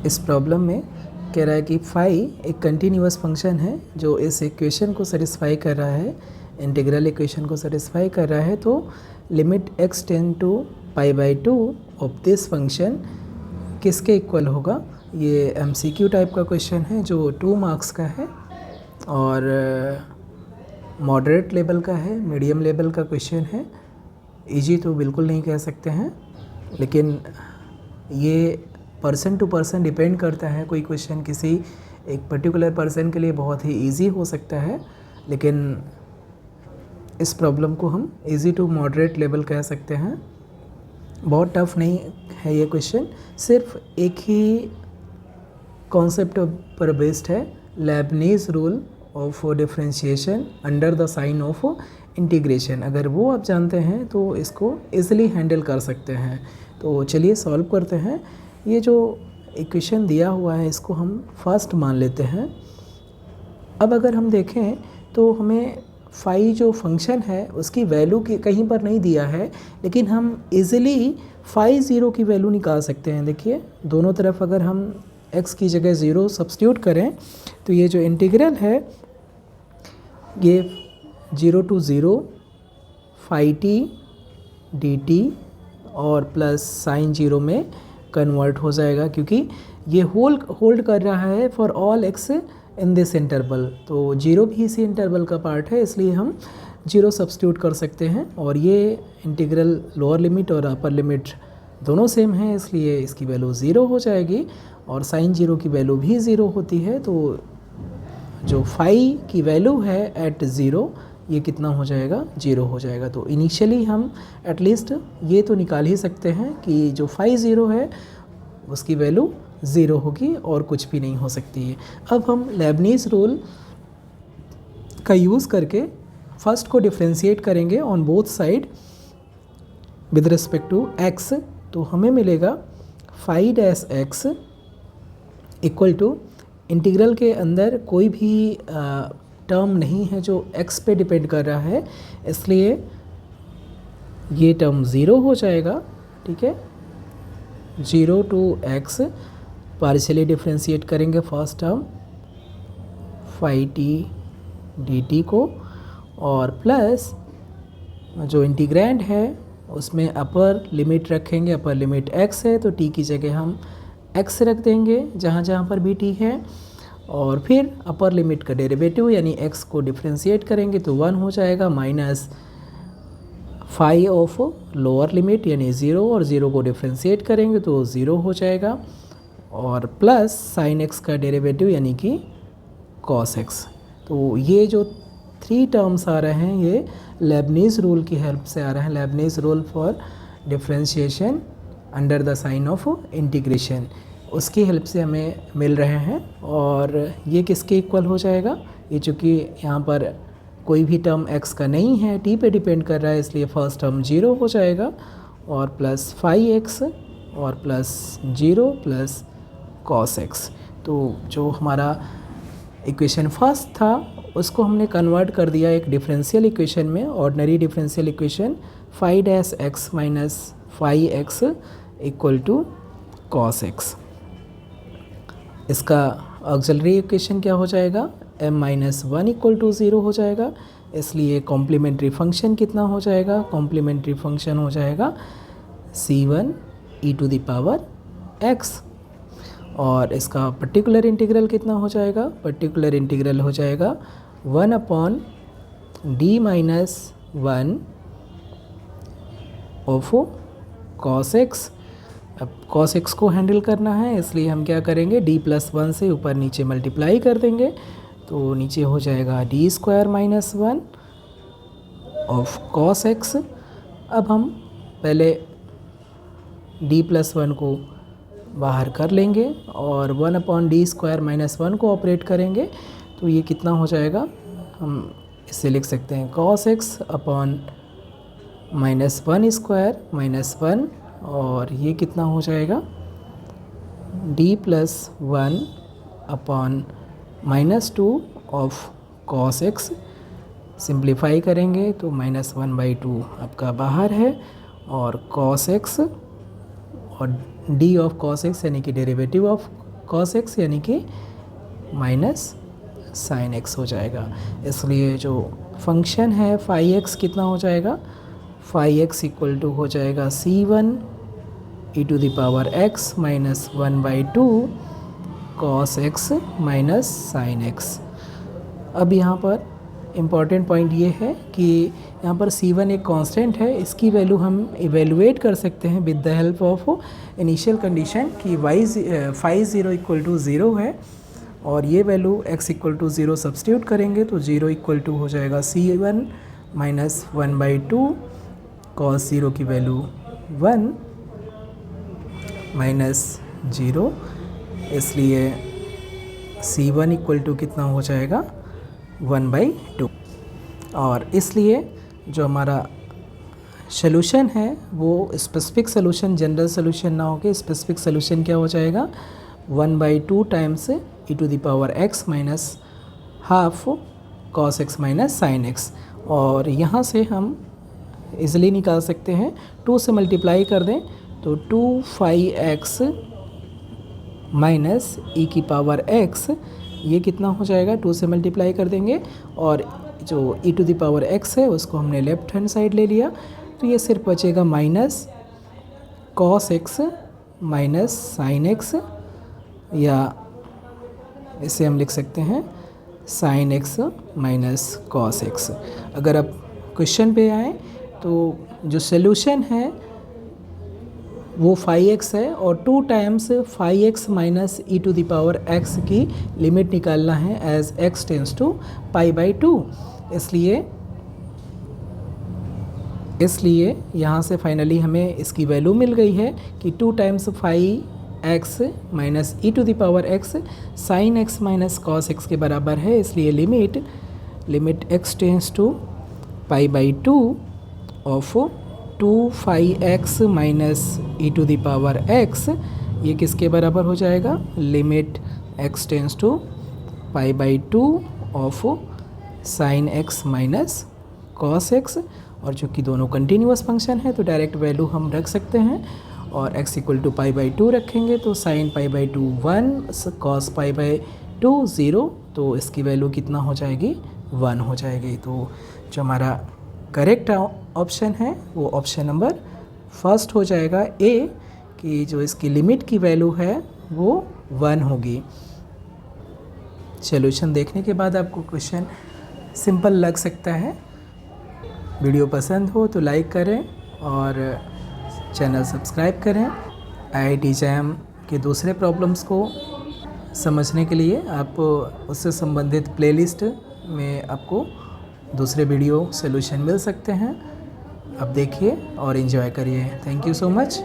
इस प्रॉब्लम में कह रहा है कि फाई एक कंटिन्यूअस फंक्शन है जो इस इक्वेशन को सेटिस्फाई कर रहा है, इंटीग्रल इक्वेशन को सेटिस्फाई कर रहा है। तो limit x tend to π/2 of this function किसके इक्वल होगा। ये MCQ टाइप का क्वेश्चन है जो 2 मार्क्स का है और मॉडरेट लेवल का है, मीडियम लेवल का क्वेश्चन है। इजी तो बिल्कुल नहीं कह सकते हैं, लेकिन ये पर्सन टू पर्सन डिपेंड करता है। कोई क्वेश्चन किसी एक पर्टिकुलर पर्सन के लिए बहुत ही इजी हो सकता है, लेकिन इस प्रॉब्लम को हम इजी टू मॉडरेट लेवल कह सकते हैं। बहुत टफ नहीं है ये क्वेश्चन, सिर्फ एक ही कॉन्सेप्ट पर बेस्ड है, Leibniz rule of differentiation under the sign of integration. अगर वो आप जानते हैं तो इसको ईज़िली हैंडल कर सकते हैं। तो चलिए सॉल्व करते हैं। ये जो इक्वेशन दिया हुआ है इसको हम फर्स्ट मान लेते हैं। अब अगर हम देखें तो हमें फाई जो फंक्शन है उसकी वैल्यू कहीं पर नहीं दिया है, लेकिन हम इजीली फाई ज़ीरो की वैल्यू निकाल सकते हैं। देखिए दोनों तरफ अगर हम x की जगह ज़ीरो सब्स्टिट्यूट करें तो ये जो इंटीग्रल है ये 0 to 0 phi t d t और प्लस साइन जीरो में कन्वर्ट हो जाएगा, क्योंकि ये होल्ड कर रहा है for all x in this interval. तो जीरो भी इसी इंटरवल का पार्ट है, इसलिए हम जीरो सब्स्टिट्यूट कर सकते हैं। और ये इंटीग्रल लोअर लिमिट और अपर लिमिट दोनों सेम है, इसलिए इसकी वैल्यू ज़ीरो हो जाएगी और साइन जीरो की वैल्यू भी ज़ीरो होती है। तो जो फाई की वैल्यू है एट ज़ीरो ये कितना हो जाएगा, जीरो हो जाएगा। तो इनिशियली हम एटलीस्ट ये तो निकाल ही सकते हैं कि जो फाई ज़ीरो है उसकी वैल्यू ज़ीरो होगी और कुछ भी नहीं हो सकती है। अब हम लेबनीज़ रूल का यूज़ करके फर्स्ट को डिफ्रेंशिएट करेंगे on both side with respect to x। तो हमें मिलेगा phi dash x equal to integral के अंदर कोई भी टर्म नहीं है जो x पे डिपेंड कर रहा है, इसलिए ये टर्म ज़ीरो हो जाएगा। ठीक है, 0 to x पार्शियली डिफ्रेंशिएट करेंगे first term phi t d t को, और प्लस जो इंटीग्रैंड है उसमें अपर लिमिट रखेंगे। अपर लिमिट x है तो t की जगह हम x रख देंगे जहाँ जहाँ पर भी t है, और फिर अपर लिमिट का डेरिवेटिव यानी x को डिफ्रेंशिएट करेंगे तो 1 हो जाएगा, minus phi of lower limit यानी 0, और 0 को डिफ्रेंशिएट करेंगे तो 0 हो जाएगा, और प्लस साइन x का डेरिवेटिव यानी कि कॉस x। तो ये जो 3 टर्म्स आ रहे हैं ये लेबनीज़ रूल की हेल्प से आ रहे हैं, Leibniz rule for differentiation under the sign of integration, उसकी हेल्प से हमें मिल रहे हैं। और ये किसके इक्वल हो जाएगा, ये चूँकि यहाँ पर कोई भी टर्म x का नहीं है, t पे डिपेंड कर रहा है, इसलिए फर्स्ट टर्म 0 हो जाएगा, और प्लस फाई x और प्लस 0 प्लस कॉस x। तो जो हमारा इक्वेशन फर्स्ट था उसको हमने कन्वर्ट कर दिया एक डिफरेंशियल इक्वेशन में, ordinary differential equation phi dash x minus phi x equal to cos x। इसका ऑक्सिलरी इक्वेशन क्या हो जाएगा, m-1 इक्वल टू 0 हो जाएगा, इसलिए कॉम्प्लीमेंट्री फंक्शन कितना हो जाएगा, कॉम्प्लीमेंट्री फंक्शन हो जाएगा c1 e to the power x। और इसका पर्टिकुलर इंटीग्रल कितना हो जाएगा, पर्टिकुलर इंटीग्रल हो जाएगा 1 upon d minus 1 of cos x। अब cos x को हैंडल करना है, इसलिए हम क्या करेंगे, d प्लस 1 से ऊपर नीचे मल्टीप्लाई कर देंगे, तो नीचे हो जाएगा d square minus 1 of cos x। अब हम पहले d प्लस 1 को बाहर कर लेंगे और 1 अपॉन डी स्क्वायर माइनस 1 को ऑपरेट करेंगे, तो ये कितना हो जाएगा, हम इसे लिख सकते हैं cos x upon minus 1 square minus 1, और ये कितना हो जाएगा d plus 1 upon minus 2 of cos x। Simplify करेंगे तो -1/2 आपका बाहर है, और cos x और d ऑफ cos x यानी कि डेरिवेटिव ऑफ कॉस एक्स यानी कि माइनस साइन एक्स हो जाएगा। इसलिए जो फंक्शन है फाई एक्स कितना हो जाएगा, फाई एक्स इक्वल टू हो जाएगा C1 e to the power x minus 1/2 cos x minus sine x. अब यहाँ पर इम्पॉर्टेंट पॉइंट ये है कि यहाँ पर C1 एक कांस्टेंट है, इसकी वैल्यू हम इवेलुएट कर सकते हैं with the help of initial condition कि फाई 0 इक्वल टू 0 है और ये value x equal to 0 substitute करेंगे तो 0 इक्वल टू हो जाएगा C1 माइनस 1/2 कॉस 0 की वैल्यू 1 माइनस 0, इसलिए C1 इक्वल टू कितना हो जाएगा 1/2। और इसलिए जो हमारा सोल्यूशन है वो स्पेसिफिक सोल्यूशन, जनरल सोल्यूशन ना होके स्पेसिफिक सोल्यूशन क्या हो जाएगा 1/2 times e to the power x minus half cos x minus sign x। और यहाँ से हम इजीली निकाल सकते हैं, 2 से मल्टीप्लाई कर दें तो 2 फाई x माइनस e की पावर x, ये कितना हो जाएगा 2 से मल्टीप्लाई कर देंगे और जो e to the power x है उसको हमने लेफ्ट हैंड साइड ले लिया तो ये सिर्फ बचेगा minus cos x minus sign x, या इसे हम लिख सकते हैं sin x minus cos x। अगर आप क्वेश्चन पे आए तो जो सोल्यूशन है वो फाई एक्स है और 2 times phi x minus e to the power x की लिमिट निकालना है एज x टेंस टू π/2। इसलिए यहाँ से फाइनली हमें इसकी वैल्यू मिल गई है कि 2 times phi x minus e to the power x sine x minus cos x के बराबर है। इसलिए limit x tends to π/2 of 2 phi x minus e to the power x, ये किसके बराबर हो जाएगा, limit x tends to π/2 of sine x minus cos x. और चूँकि दोनों कंटिन्यूअस फंक्शन है तो डायरेक्ट वैल्यू हम रख सकते हैं और x इक्वल टू π/2 रखेंगे तो साइन π/2 1, कॉस π/2 0, तो इसकी वैल्यू कितना हो जाएगी 1 हो जाएगी। तो जो हमारा करेक्ट ऑप्शन है वो ऑप्शन नंबर फर्स्ट हो जाएगा A, कि जो इसकी लिमिट की वैल्यू है वो 1 होगी। सॉल्यूशन देखने के बाद आपको क्वेश्चन सिंपल लग सकता है। वीडियो पसंद हो तो लाइक करें और चैनल सब्सक्राइब करें। IIT JAM के दूसरे प्रॉब्लम्स को समझने के लिए आप उससे संबंधित प्लेलिस्ट में आपको दूसरे वीडियो सॉल्यूशन मिल सकते हैं। आप देखिए और एंजॉय करिए। Thank you so much.